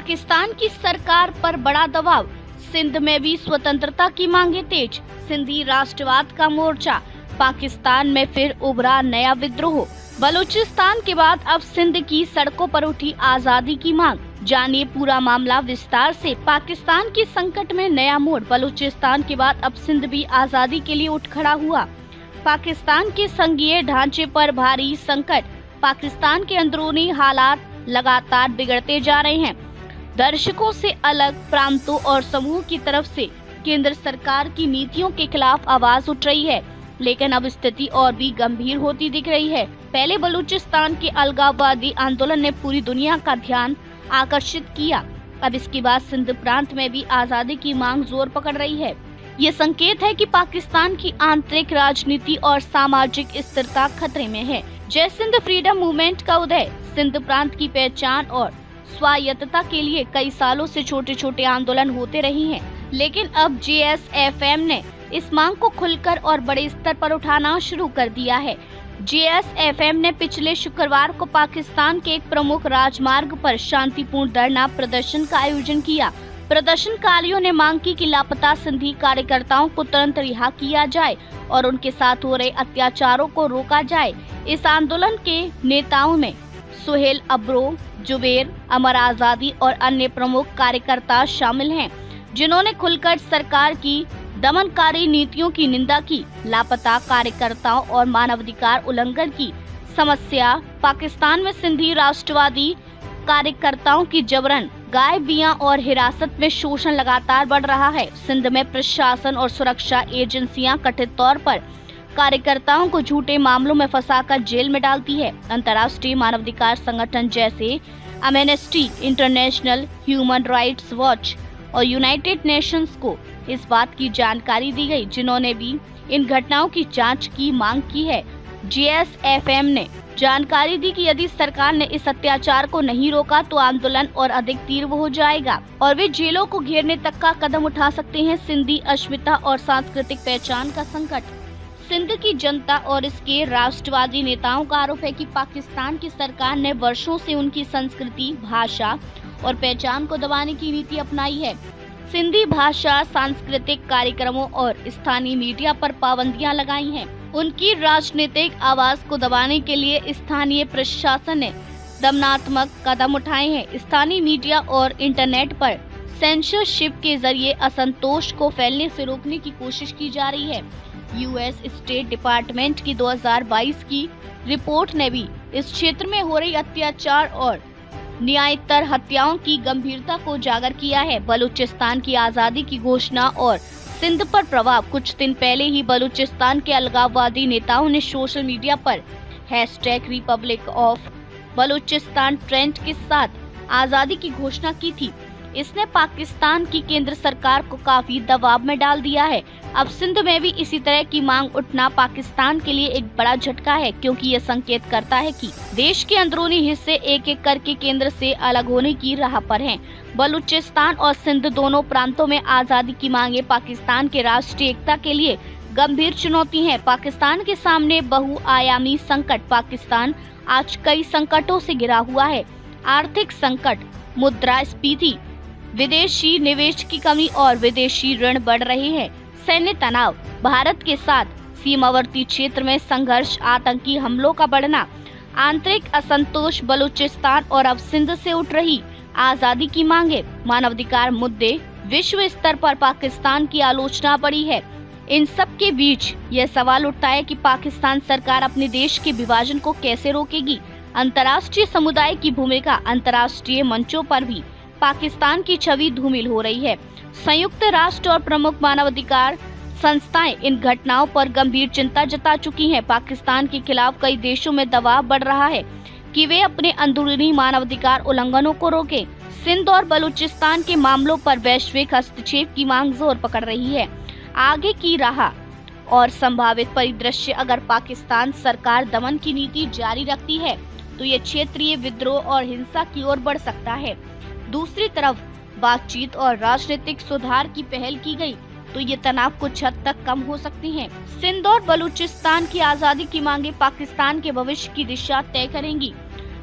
पाकिस्तान की सरकार पर बड़ा दबाव, सिंध में भी स्वतंत्रता की मांगे तेज, सिंधी राष्ट्रवाद का मोर्चा, पाकिस्तान में फिर उभरा नया विद्रोह। बलूचिस्तान के बाद अब सिंध की सड़कों पर उठी आजादी की मांग, जानिए पूरा मामला विस्तार से। पाकिस्तान की संकट में नया मोड़, बलूचिस्तान के बाद अब सिंध भी आजादी के लिए उठ खड़ा हुआ। पाकिस्तान के संघीय ढांचे पर भारी संकट, पाकिस्तान के अंदरूनी हालात लगातार बिगड़ते जा रहे हैं। दर्शकों से अलग प्रांतों और समूह की तरफ से केंद्र सरकार की नीतियों के खिलाफ आवाज उठ रही है, लेकिन अब स्थिति और भी गंभीर होती दिख रही है। पहले बलूचिस्तान के अलगाववादी आंदोलन ने पूरी दुनिया का ध्यान आकर्षित किया, अब इसके बाद सिंध प्रांत में भी आजादी की मांग जोर पकड़ रही है। ये संकेत है कि पाकिस्तान की आंतरिक राजनीति और सामाजिक स्थिरता खतरे में है। जय सिंध फ्रीडम मूवमेंट का उदय, सिंध प्रांत की पहचान और स्वायत्तता के लिए कई सालों से छोटे छोटे आंदोलन होते रहे हैं, लेकिन अब JSFM ने इस मांग को खुलकर और बड़े स्तर पर उठाना शुरू कर दिया है। JSFM ने पिछले शुक्रवार को पाकिस्तान के एक प्रमुख राजमार्ग पर शांतिपूर्ण धरना प्रदर्शन का आयोजन किया। प्रदर्शनकारियों ने मांग की कि लापता सिंधी कार्यकर्ताओं को तुरंत रिहा किया जाए और उनके साथ हो रहे अत्याचारों को रोका जाए। इस आंदोलन के नेताओं में सुहेल अब्रो, जुबेर, अमर आजादी और अन्य प्रमुख कार्यकर्ता शामिल हैं, जिन्होंने खुलकर सरकार की दमनकारी नीतियों की निंदा की। लापता कार्यकर्ताओं और मानवाधिकार उल्लंघन की समस्या, पाकिस्तान में सिंधी राष्ट्रवादी कार्यकर्ताओं की जबरन गायबियां और हिरासत में शोषण लगातार बढ़ रहा है। सिंध में प्रशासन और सुरक्षा एजेंसियां कथित तौर पर कार्यकर्ताओं को झूठे मामलों में फंसाकर जेल में डालती है। अंतर्राष्ट्रीय मानवाधिकार संगठन जैसे amnesty international, human rights watch और यूनाइटेड नेशंस को इस बात की जानकारी दी गई, जिन्होंने भी इन घटनाओं की जांच की मांग की है। JSFM ने जानकारी दी कि यदि सरकार ने इस अत्याचार को नहीं रोका तो आंदोलन और अधिक तीव्र हो जाएगा और वे जेलों को घेरने तक का कदम उठा सकते हैं। सिंधी अस्मिता और सांस्कृतिक पहचान का संकट, सिंध की जनता और इसके राष्ट्रवादी नेताओं का आरोप है कि पाकिस्तान की सरकार ने वर्षों से उनकी संस्कृति, भाषा और पहचान को दबाने की नीति अपनाई है। सिंधी भाषा, सांस्कृतिक कार्यक्रमों और स्थानीय मीडिया पर पाबंदियां लगाई हैं। उनकी राजनीतिक आवाज को दबाने के लिए स्थानीय प्रशासन ने दमनात्मक कदम उठाए हैं। स्थानीय मीडिया और इंटरनेट पर सेंसरशिप के जरिए असंतोष को फैलने से रोकने की कोशिश की जा रही है। US स्टेट डिपार्टमेंट की 2022 की रिपोर्ट ने भी इस क्षेत्र में हो रही अत्याचार और न्यायतर हत्याओं की गंभीरता को उजागर किया है। बलूचिस्तान की आजादी की घोषणा और सिंध पर प्रभाव, कुछ दिन पहले ही बलूचिस्तान के अलगाववादी नेताओं ने सोशल मीडिया पर #रिपब्लिक ऑफ बलूचिस्तान ट्रेंड के साथ आजादी की घोषणा की थी। इसने पाकिस्तान की केंद्र सरकार को काफी दबाव में डाल दिया है। अब सिंध में भी इसी तरह की मांग उठना पाकिस्तान के लिए एक बड़ा झटका है, क्योंकि यह संकेत करता है कि देश के अंदरूनी हिस्से एक एक करके केंद्र से अलग होने की राह पर हैं। बलूचिस्तान और सिंध दोनों प्रांतों में आजादी की मांगे पाकिस्तान के राष्ट्रीय एकता के लिए गंभीर चुनौती है। पाकिस्तान के सामने बहुआयामी संकट, पाकिस्तान आज कई संकटों से घिरा हुआ है। आर्थिक संकट, मुद्रास्फीति, विदेशी निवेश की कमी और विदेशी ऋण बढ़ रहे हैं। सैन्य तनाव, भारत के साथ सीमावर्ती क्षेत्र में संघर्ष, आतंकी हमलों का बढ़ना, आंतरिक असंतोष, बलूचिस्तान और अब सिंध से उठ रही आजादी की मांगे, मानवाधिकार मुद्दे, विश्व स्तर पर पाकिस्तान की आलोचना बढ़ी है। इन सब के बीच यह सवाल उठता है कि पाकिस्तान सरकार अपने देश के विभाजन को कैसे रोकेगी। अंतर्राष्ट्रीय समुदाय की भूमिका, अंतर्राष्ट्रीय मंचों पर भी पाकिस्तान की छवि धूमिल हो रही है। संयुक्त राष्ट्र और प्रमुख मानवाधिकार संस्थाएं इन घटनाओं पर गंभीर चिंता जता चुकी हैं। पाकिस्तान के खिलाफ कई देशों में दबाव बढ़ रहा है कि वे अपने अंदरूनी मानवाधिकार उल्लंघनों को रोकें। सिंध और बलूचिस्तान के मामलों पर वैश्विक हस्तक्षेप की मांग जोर पकड़ रही है। आगे की राह और संभावित परिदृश्य, अगर पाकिस्तान सरकार दमन की नीति जारी रखती है तो ये क्षेत्रीय विद्रोह और हिंसा की ओर बढ़ सकता है। दूसरी तरफ बातचीत और राजनीतिक सुधार की पहल की गई तो ये तनाव कुछ हद तक कम हो सकते हैं। सिंध और बलूचिस्तान की आजादी की मांगे पाकिस्तान के भविष्य की दिशा तय करेंगी।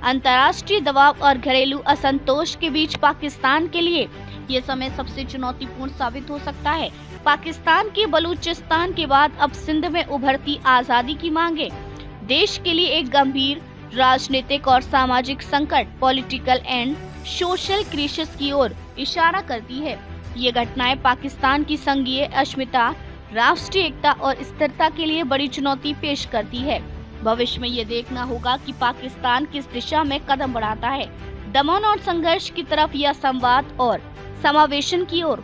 अंतर्राष्ट्रीय दबाव और घरेलू असंतोष के बीच पाकिस्तान के लिए ये समय सबसे चुनौतीपूर्ण साबित हो सकता है। पाकिस्तान के बलूचिस्तान के बाद अब सिंध में उभरती आजादी की मांगे देश के लिए एक गंभीर राजनीतिक और सामाजिक संकट, पॉलिटिकल एंड सोशल क्राइसिस की ओर इशारा करती है। ये घटनाएं पाकिस्तान की संघीय अस्मिता, राष्ट्रीय एकता और स्थिरता के लिए बड़ी चुनौती पेश करती है। भविष्य में ये देखना होगा कि पाकिस्तान किस दिशा में कदम बढ़ाता है, दमन और संघर्ष की तरफ या संवाद और समावेशन की ओर।